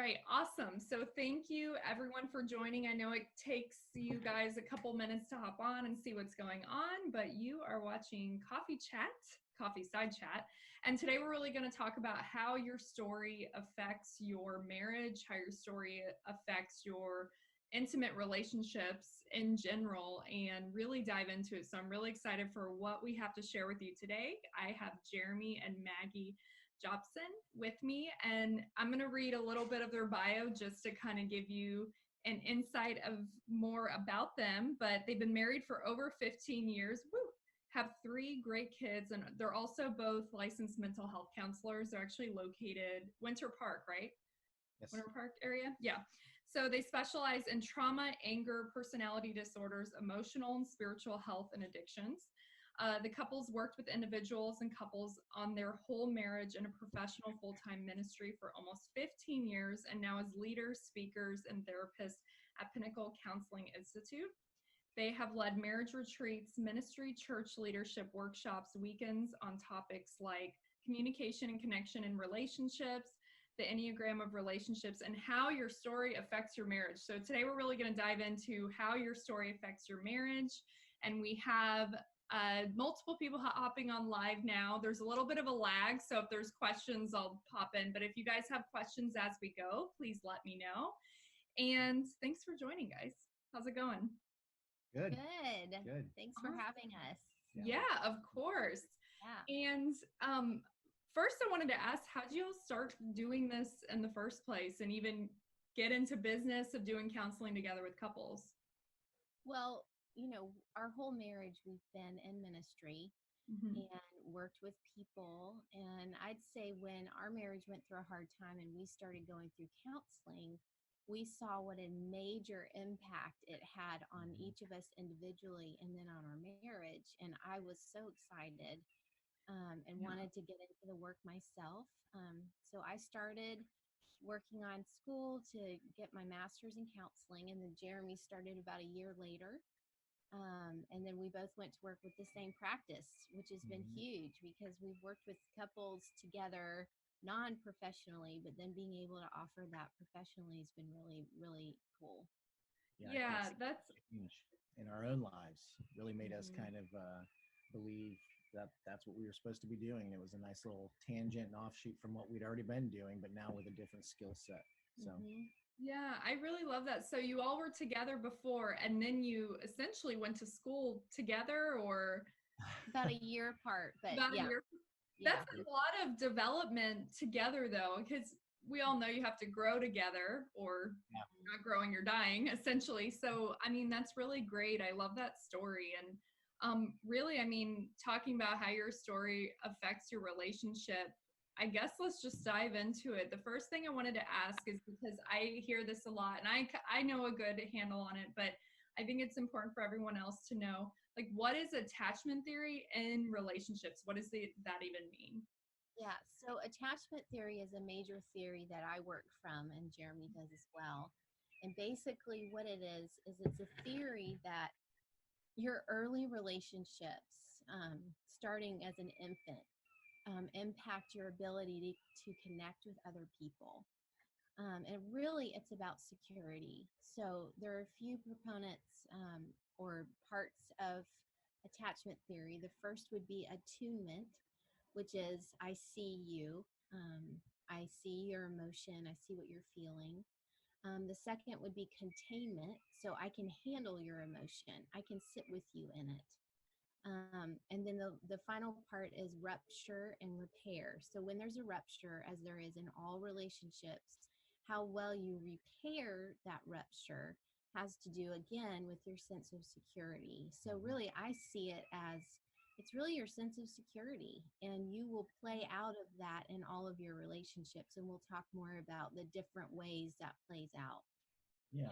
right, awesome. So thank you everyone for joining. I know it takes you guys a couple minutes to hop on and see what's going on, but you are watching Coffee Side Chat. And today we're really going to talk about how your story affects your marriage, how your story affects your intimate relationships in general, and really dive into it. So I'm really excited for what we have to share with you today. I have Jeremy and Maggie Jobson with me, and I'm going to read a little bit of their bio just to kind of give you an insight of more about them. But they've been married for over 15 years, have 3 great kids, and they're also both licensed mental health counselors. They're actually located Winter Park, right? Yes. Winter Park area? Yeah. So they specialize in trauma, anger, personality disorders, emotional and spiritual health, and addictions. The couples worked with individuals and couples on their whole marriage in a professional full-time ministry for almost 15 years, and now as leaders, speakers, and therapists at Pinnacle Counseling Institute. They have led marriage retreats, ministry, church leadership workshops, weekends on topics like communication and connection in relationships, the Enneagram of relationships, and how your story affects your marriage. So today we're really going to dive into how your story affects your marriage. And we have multiple people hopping on live now. There's a little bit of a lag, so if there's questions, I'll pop in. But if you guys have questions as we go, please let me know. And thanks for joining, guys. How's it going? Good. Thanks for having us. Yeah, of course. Yeah. And first I wanted to ask, how did you all start doing this in the first place and even get into business of doing counseling together with couples? Well, our whole marriage, we've been in ministry and worked with people. And I'd say when our marriage went through a hard time and we started going through counseling, we saw what a major impact it had on each of us individually and then on our marriage. And I was so excited and wanted to get into the work myself. So I started working on school to get my master's in counseling, and then Jeremy started about a year later. And then we both went to work with the same practice, which has been huge because we've worked with couples together non-professionally, but then being able to offer that professionally has been really, really cool. Yeah, that's in our own lives really made us kind of believe that that's what we were supposed to be doing. It was a nice little tangent and offshoot from what we'd already been doing, but now with a different skill set. So yeah, I really love that. So you all were together before, and then you essentially went to school together, or about a year apart, but about a year. That's a lot of development together, though, because we all know you have to grow together, or not growing, you're dying, essentially. So, I mean, that's really great. I love that story. And really, I mean, talking about how your story affects your relationship, I guess let's just dive into it. The first thing I wanted to ask is, because I hear this a lot, and I know a good handle on it, but I think it's important for everyone else to know, like, what is attachment theory in relationships? What does that even mean? Yeah, so attachment theory is a major theory that I work from, and Jeremy does as well. And basically what it is it's a theory that your early relationships, starting as an infant, impact your ability to connect with other people. And really, it's about security. So there are a few proponents or parts of attachment theory. The first would be attunement, which is I see you. I see your emotion. I see what you're feeling. The second would be containment. So I can handle your emotion. I can sit with you in it. And then the final part is rupture and repair. So when there's a rupture, as there is in all relationships, how well you repair that rupture has to do, again, with your sense of security. So really, I see it as it's really your sense of security, and you will play out of that in all of your relationships. And we'll talk more about the different ways that plays out. Yeah.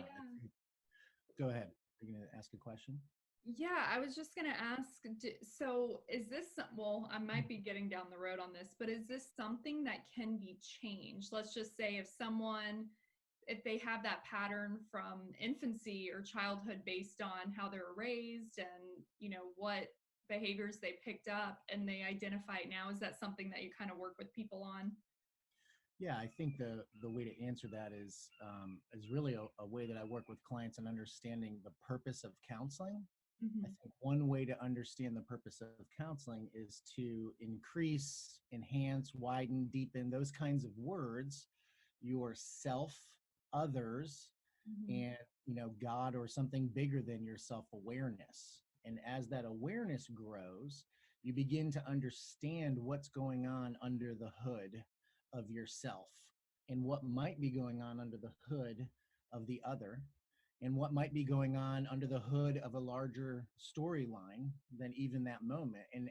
Go ahead. Are you going to ask a question? Yeah, I was just going to ask, so is this, well, I might be getting down the road on this, but is this something that can be changed? Let's just say if they have that pattern from infancy or childhood based on how they were raised and, what behaviors they picked up, and they identify it now, is that something that you kind of work with people on? Yeah, I think the way to answer that is really a way that I work with clients in understanding the purpose of counseling. I Hmm. think one way to understand the purpose of counseling is to increase, enhance, widen, deepen, those kinds of words, your self, others, Hmm. and God or something bigger than your self-awareness. And as that awareness grows, you begin to understand what's going on under the hood of yourself and what might be going on under the hood of the other and what might be going on under the hood of a larger storyline than even that moment. And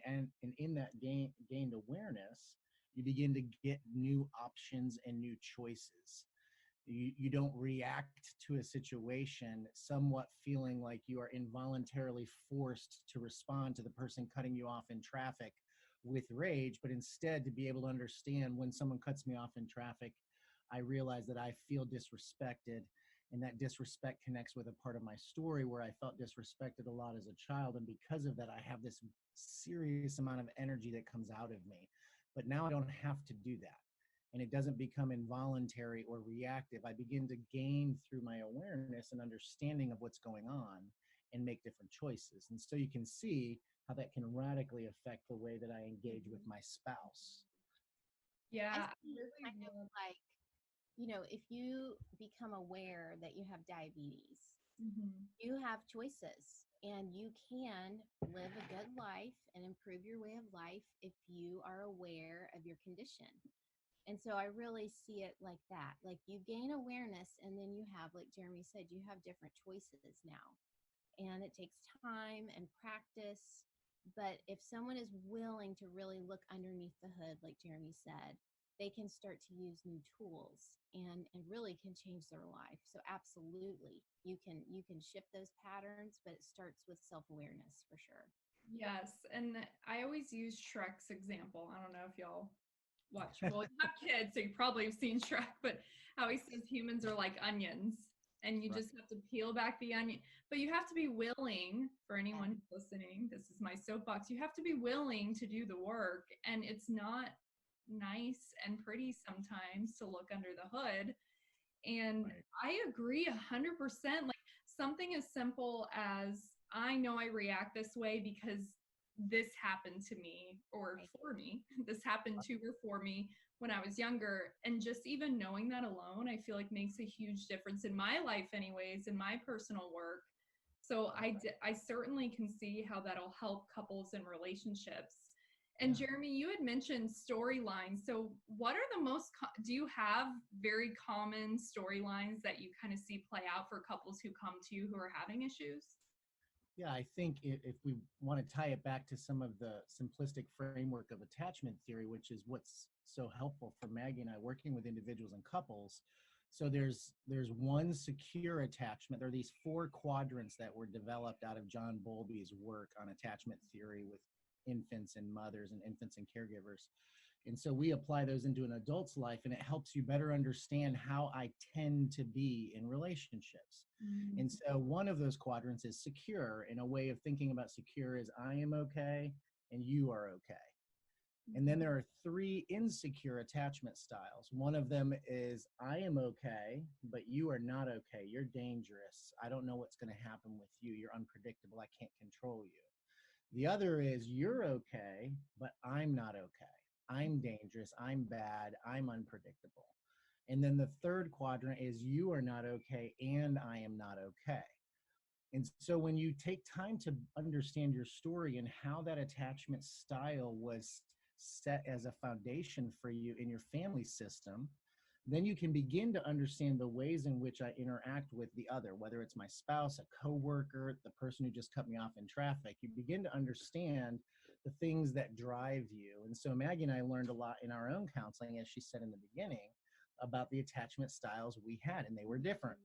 in that gained awareness, you begin to get new options and new choices. You don't react to a situation somewhat feeling like you are involuntarily forced to respond to the person cutting you off in traffic with rage, but instead to be able to understand when someone cuts me off in traffic, I realize that I feel disrespected. And that disrespect connects with a part of my story where I felt disrespected a lot as a child. And because of that, I have this serious amount of energy that comes out of me. But now I don't have to do that, and it doesn't become involuntary or reactive. I begin to gain through my awareness and understanding of what's going on and make different choices. And so you can see how that can radically affect the way that I engage with my spouse. I Yeah, I see it really kind of love. like, if you become aware that you have diabetes, Mhm. you have choices and you can live a good life and improve your way of life if you are aware of your condition. And so I really see it like that. Like you gain awareness and then you have, like Jeremy said, you have different choices now. And it takes time and practice. But if someone is willing to really look underneath the hood, like Jeremy said, they can start to use new tools and really can change their life. So absolutely, you can shift those patterns, but it starts with self-awareness for sure. Yes, and I always use Shrek's example. I don't know if y'all watch. Well, you have kids, so you probably have seen Shrek, but how he says humans are like onions, and you Right. just have to peel back the onion. But you have to be willing, for Yeah. anyone who's listening, this is my soapbox, you have to be willing to do the work, and it's not nice and pretty sometimes to look under the hood. And Right. I agree 100%. Like something as simple as I know I react this way because this happened to me or Right. for me. This happened to or for me when I was younger. And just even knowing that alone, I feel like makes a huge difference in my life, anyways, in my personal work. So I certainly can see how that'll help couples and relationships. And Yeah. Jeremy, you had mentioned storylines. So, what are the most, do you have very common storylines that you kind of see play out for couples who come to you who are having issues? Yeah, I think if we want to tie it back to some of the simplistic framework of attachment theory, which is what's so helpful for Maggie and I working with individuals and couples. So there's one secure attachment. There are these four quadrants that were developed out of John Bowlby's work on attachment theory with infants and mothers and infants and caregivers. And so we apply those into an adult's life, and it helps you better understand how I tend to be in relationships. And Mm-hmm. so one of those quadrants is secure, and a way of thinking about secure is I am okay and you are okay. And then there are three insecure attachment styles. One of them is I am okay, but you are not okay. You're dangerous. I don't know what's going to happen with you. You're unpredictable. I can't control you. The other is you're okay, but I'm not okay. I'm dangerous. I'm bad. I'm unpredictable. And then the third quadrant is you are not okay and I am not okay. And so when you take time to understand your story and how that attachment style was set as a foundation for you in your family system, then you can begin to understand the ways in which I interact with the other, whether it's my spouse, a coworker, the person who just cut me off in traffic. You begin to understand the things that drive you. And so Maggie and I learned a lot in our own counseling, as she said in the beginning, about the attachment styles we had, and they were different.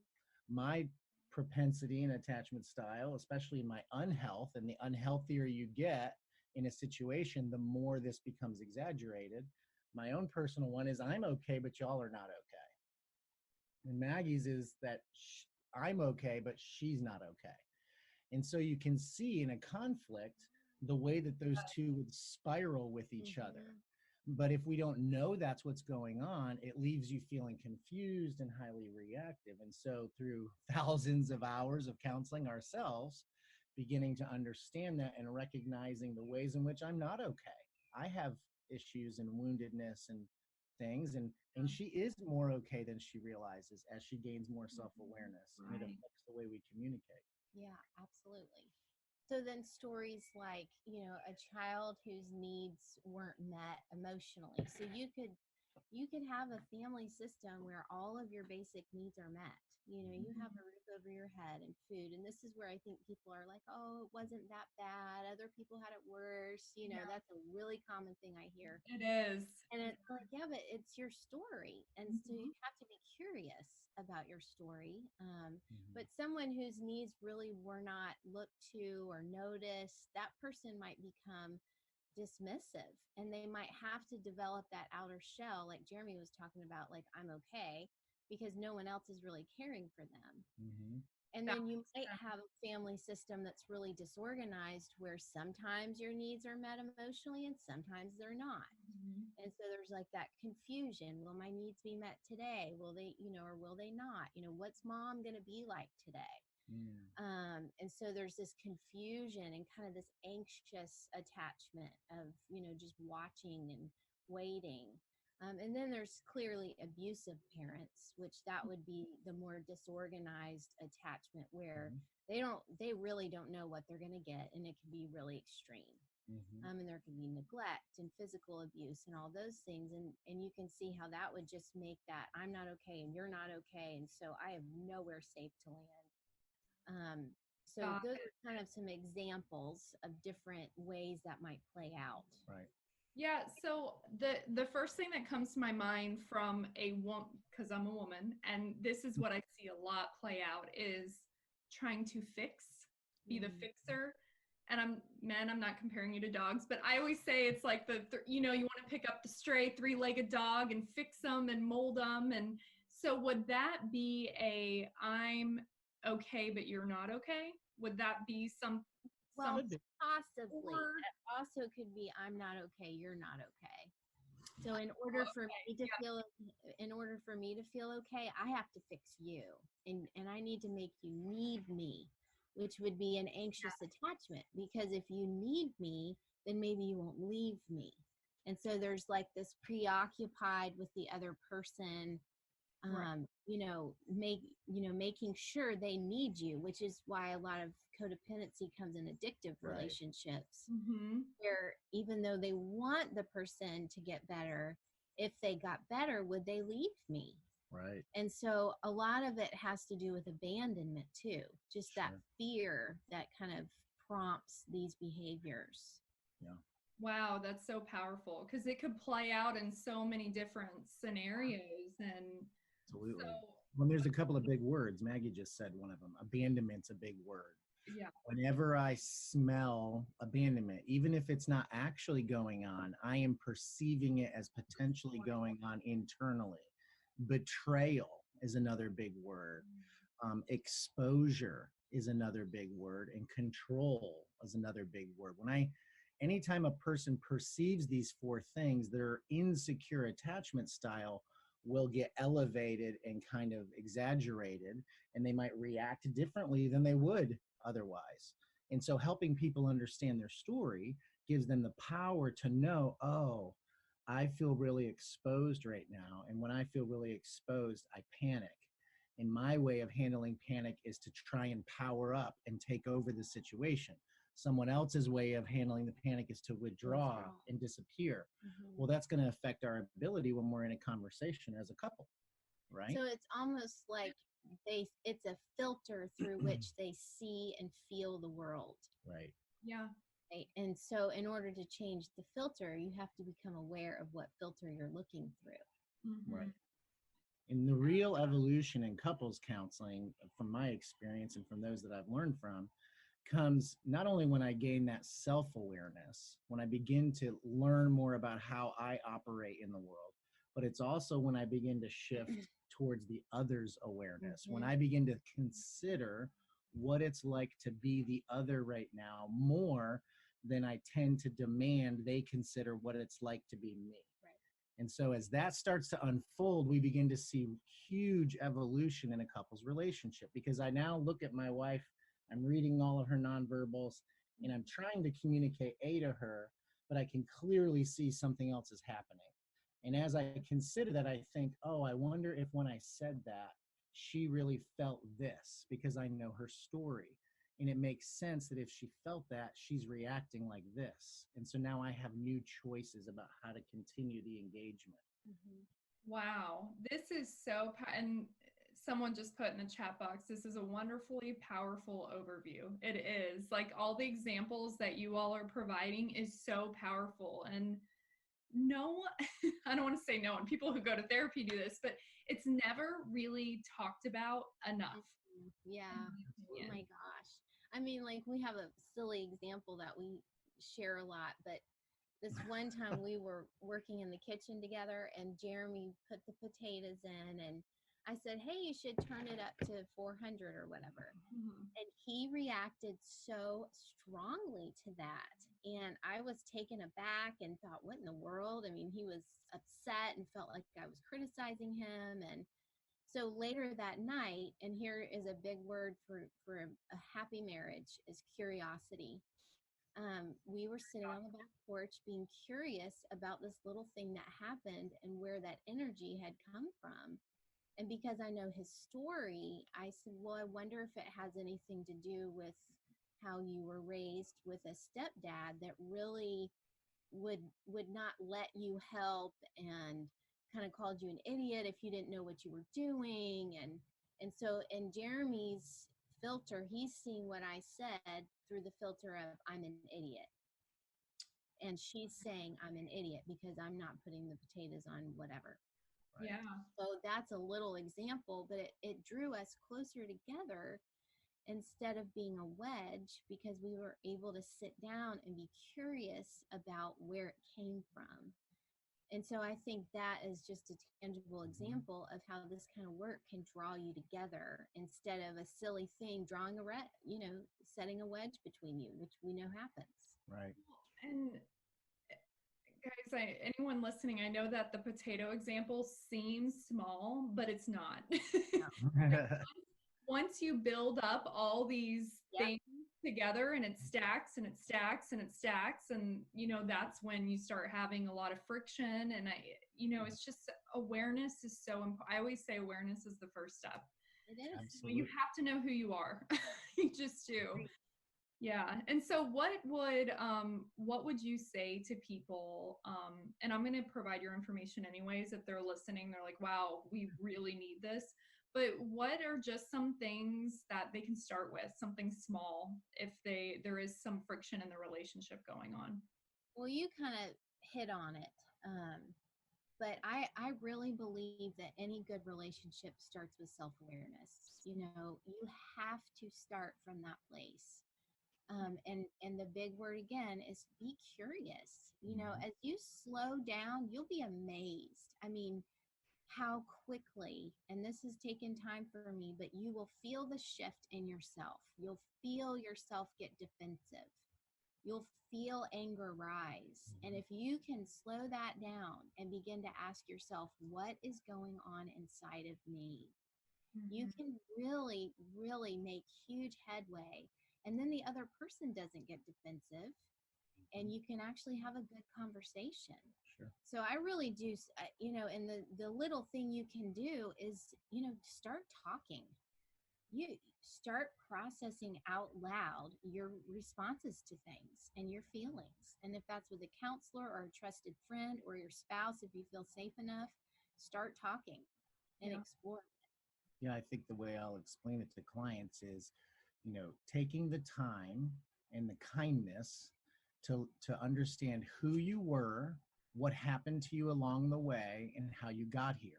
My propensity and attachment style, especially in my unhealth, and the unhealthier you get in a situation, the more this becomes exaggerated. My own personal one is I'm okay, but y'all are not okay. And Maggie's is that I'm okay, but she's not okay. And so you can see in a conflict the way that those two would spiral with each other. Mm-hmm. But if we don't know that's what's going on, it leaves you feeling confused and highly reactive. And so through thousands of hours of counseling ourselves, beginning to understand that and recognizing the ways in which I'm not okay. I have issues and woundedness and things, and she is more okay than she realizes as she gains more self-awareness, and it affects the way we communicate. Yeah, absolutely. So then stories like, a child whose needs weren't met emotionally. So you could have a family system where all of your basic needs are met. You have a roof over your head and food. And this is where I think people are like, oh, it wasn't that bad. Other people had it worse. That's a really common thing I hear. It is. And it's like, yeah, but it's your story. And so you have to be curious about your story. But someone whose needs really were not looked to or noticed, that person might become dismissive, and they might have to develop that outer shell, like Jeremy was talking about, like, I'm okay, because no one else is really caring for them. And then you might have a family system that's really disorganized, where sometimes your needs are met emotionally and sometimes they're not. And so there's like that confusion. Will my needs be met today? Will they, or will they not? What's mom going to be like today? And so there's this confusion and kind of this anxious attachment of, just watching and waiting. And then there's clearly abusive parents, which that would be the more disorganized attachment, where they really don't know what they're going to get, and it can be really extreme. And there can be neglect and physical abuse and all those things. And you can see how that would just make that I'm not okay and you're not okay. And so I have nowhere safe to land. So those are kind of some examples of different ways that might play out. Right. Yeah. So the first thing that comes to my mind from a woman, because I'm a woman, and this is what I see a lot play out, is trying to be the fixer. And I'm not comparing you to dogs, but I always say it's like you want to pick up the stray 3-legged dog and fix them and mold them. And so would that be I'm okay, but you're not okay? Would that be possibly? It also could be I'm not okay, you're not okay. So in order for me to feel okay, I have to fix you, and I need to make you need me, which would be an anxious attachment, because if you need me, then maybe you won't leave me. And so there's like this preoccupied with the other person, making sure they need you, which is why a lot of codependency comes in addictive relationships, where even though they want the person to get better, if they got better, would they leave me? Right. And so a lot of it has to do with abandonment too, just that fear that kind of prompts these behaviors. Yeah. Wow, that's so powerful, because it could play out in so many different scenarios. And absolutely. Well, there's a couple of big words. Maggie just said one of them. Abandonment's a big word. Yeah. Whenever I smell abandonment, even if it's not actually going on, I am perceiving it as potentially going on internally. Betrayal is another big word. Exposure is another big word, and control is another big word. Anytime a person perceives these 4 things, their insecure attachment style will get elevated and kind of exaggerated, and they might react differently than they would otherwise. And so helping people understand their story gives them the power to know, oh, I feel really exposed right now. And when I feel really exposed, I panic. And my way of handling panic is to try and power up and take over the situation. Someone else's way of handling the panic is to withdraw and disappear. Well, that's going to affect our ability when we're in a conversation as a couple, right? So it's almost like it's a filter through which they see and feel the world. Right. Yeah. Right? And so in order to change the filter, you have to become aware of what filter you're looking through. Right. And the real evolution in couples counseling, from my experience and from those that I've learned from, comes not only when I gain that self-awareness, when I begin to learn more about how I operate in the world, but it's also when I begin to shift towards the other's awareness, when I begin to consider what it's like to be the other right now more than I tend to demand they consider what it's like to be me. And so as that starts to unfold, we begin to see huge evolution in a couple's relationship, because I now look at my wife, I'm reading all of her nonverbals, and I'm trying to communicate A to her, but I can clearly see something else is happening. And as I consider that, I think, oh, I wonder if when I said that, she really felt this, because I know her story. And it makes sense that if she felt that, she's reacting like this. And so now I have new choices about how to continue the engagement. Wow, this is so, and someone just put in the chat box, this is a wonderfully powerful overview. It is, like, all the examples that you all are providing is so powerful. And no, I don't want to say no one, people who go to therapy do this, but it's never really talked about enough. Yeah. Oh my gosh. I mean, like, we have a silly example that we share a lot, but this one time we were working in the kitchen together, and Jeremy put the potatoes in, and I said, hey, you should turn it up to 400 or whatever. And he reacted so strongly to that. And I was taken aback and thought, what in the world? I mean, he was upset and felt like I was criticizing him. And so later that night, and here is a big word for a happy marriage, is curiosity. We were sitting on the back porch being curious about this little thing that happened and where that energy had come from. And because I know his story, I said, well, I wonder if it has anything to do with how you were raised with a stepdad that really would not let you help, and kind of called you an idiot if you didn't know what you were doing. And so in Jeremy's filter, he's seeing what I said through the filter of I'm an idiot. And she's saying I'm an idiot because I'm not putting the potatoes on whatever. Right. Yeah. So that's a little example, but it drew us closer together instead of being a wedge, because we were able to sit down and be curious about where it came from. And so I think that is just a tangible example of how this kind of work can draw you together instead of a silly thing, drawing setting a wedge between you, which we know happens. Right. And guys, anyone listening, I know that the potato example seems small, but it's not. Once you build up all these things together, and it stacks and it stacks and it stacks, and that's when you start having a lot of friction. And it's just, awareness is so important. I always say awareness is the first step. It is. Absolutely. You have to know who you are. You just do. Yeah. And so what would you say to people, and I'm going to provide your information anyways, if they're listening, they're like, wow, we really need this. But what are just some things that they can start with, something small, if there is some friction in the relationship going on? Well, you kind of hit on it. But I really believe that any good relationship starts with self-awareness. You have to start from that place. And the big word again is be curious. As you slow down, you'll be amazed. I mean, how quickly, and this has taken time for me, but you will feel the shift in yourself. You'll feel yourself get defensive. You'll feel anger rise. And if you can slow that down and begin to ask yourself, what is going on inside of me? You can really, really make huge headway. And then the other person doesn't get defensive, and you can actually have a good conversation. Sure. So I really do, and the little thing you can do is, start talking. You start processing out loud your responses to things and your feelings. And if that's with a counselor or a trusted friend or your spouse, if you feel safe enough, start talking and explore. Yeah, I think the way I'll explain it to clients is, taking the time and the kindness to understand who you were, what happened to you along the way, and how you got here.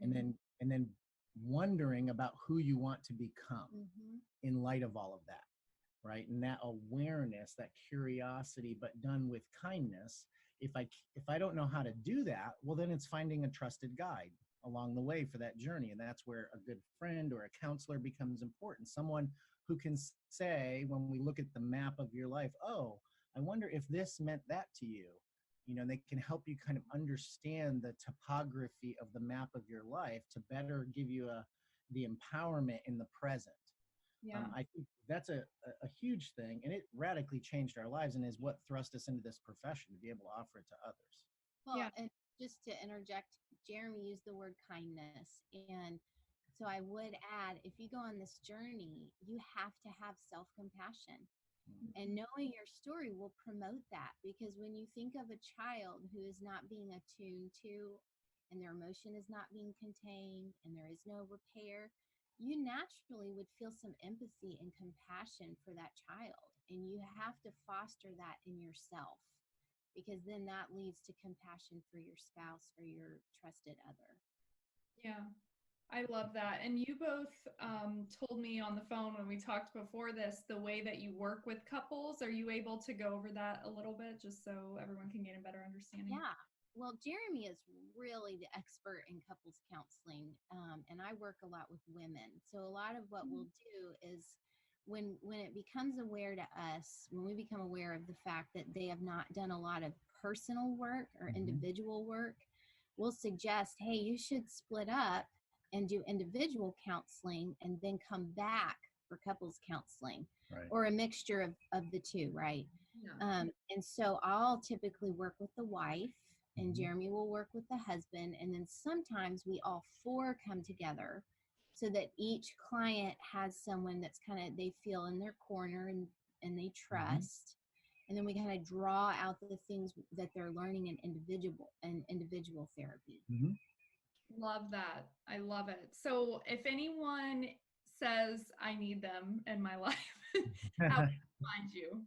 And then wondering about who you want to become in light of all of that, right? And that awareness, that curiosity, but done with kindness. If I don't know how to do that, well, then it's finding a trusted guide along the way for that journey. And that's where a good friend or a counselor becomes important. Someone who can say, when we look at the map of your life, oh, I wonder if this meant that to you. and they can help you kind of understand the topography of the map of your life to better give you the empowerment in the present. Yeah. I think that's a huge thing, and it radically changed our lives and is what thrust us into this profession, to be able to offer it to others. Well, Yeah. and just to interject, Jeremy used the word kindness. And so I would add, if you go on this journey, you have to have self-compassion. And knowing your story will promote that, because when you think of a child who is not being attuned to, and their emotion is not being contained, and there is no repair, you naturally would feel some empathy and compassion for that child. And you have to foster that in yourself, because then that leads to compassion for your spouse or your trusted other. Yeah, I love that. And you both told me on the phone when we talked before this, the way that you work with couples. Are you able to go over that a little bit, just so everyone can get a better understanding? Yeah. Well, Jeremy is really the expert in couples counseling, and I work a lot with women. So a lot of what we'll do is when it becomes aware to us, when we become aware of the fact that they have not done a lot of personal work or individual work, we'll suggest, hey, you should split up and do individual counseling and then come back for couples counseling, Right. or a mixture of the two, right? Yeah. And so I'll typically work with the wife, and Jeremy will work with the husband. And then sometimes we all four come together so that each client has someone that's kind of, they feel in their corner and they trust. And then we kind of draw out the things that they're learning in individual therapy. Love that. I love it. So if anyone says I need them in my life, how can I find you?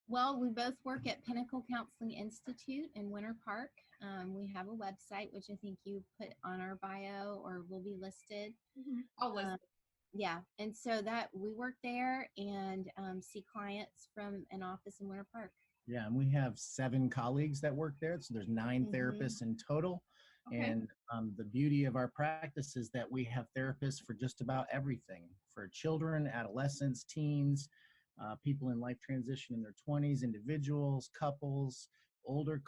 Well, we both work at Pinnacle Counseling Institute in Winter Park. We have a website, which I think you put on our bio or will be listed. I'll list. Yeah. And so that we work there and see clients from an office in Winter Park. Yeah, and we have 7 colleagues that work there. So there's 9 therapists in total. Okay. And the beauty of our practice is that we have therapists for just about everything, for children, adolescents, teens, people in life transition in their 20s, individuals, couples, older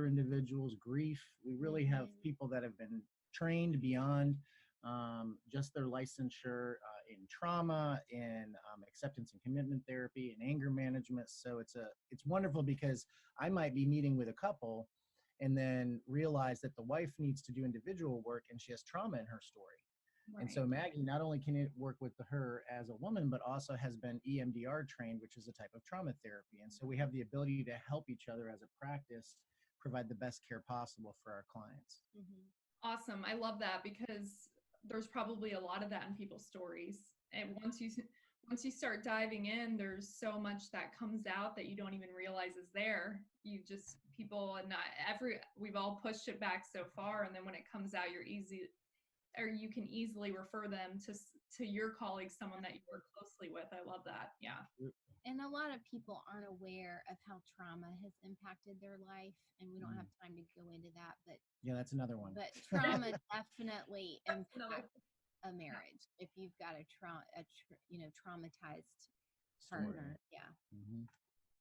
individuals, grief. We really have people that have been trained beyond just their licensure in trauma, in acceptance and commitment therapy, and anger management. So it's wonderful, because I might be meeting with a couple and then realize that the wife needs to do individual work and she has trauma in her story. Right. And so Maggie not only can it work with her as a woman, but also has been EMDR trained, which is a type of trauma therapy. And so we have the ability to help each other as a practice provide the best care possible for our clients. Awesome. I love that, because there's probably a lot of that in people's stories. And once you start diving in, there's so much that comes out that you don't even realize is there. We've all pushed it back so far. And then when it comes out, you can easily refer them to your colleague, someone that you work closely with. I love that. Yeah. And a lot of people aren't aware of how trauma has impacted their life, and we don't have time to go into that, but yeah, that's another one. But trauma definitely impacts a marriage if you've got a traumatized partner. Yeah.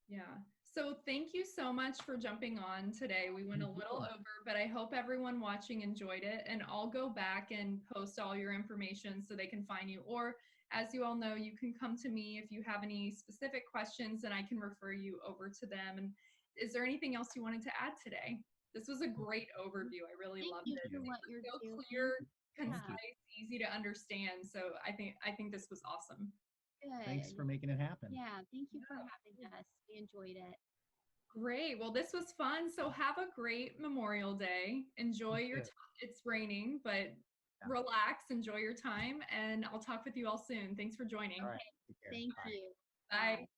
Yeah. So thank you so much for jumping on today. We went a little over, but I hope everyone watching enjoyed it. And I'll go back and post all your information so they can find you. Or as you all know, you can come to me if you have any specific questions, and I can refer you over to them. And is there anything else you wanted to add today? This was a great overview. I really loved it. For what you're so doing. clear, concise, easy to understand. So I think this was awesome. Good. Thanks for making it happen. Yeah, thank you for having us. We enjoyed it. Great. Well, this was fun. So have a great Memorial Day. Enjoy your time. It's raining, but relax, enjoy your time, and I'll talk with you all soon. Thanks for joining. All right. Thank you. Bye.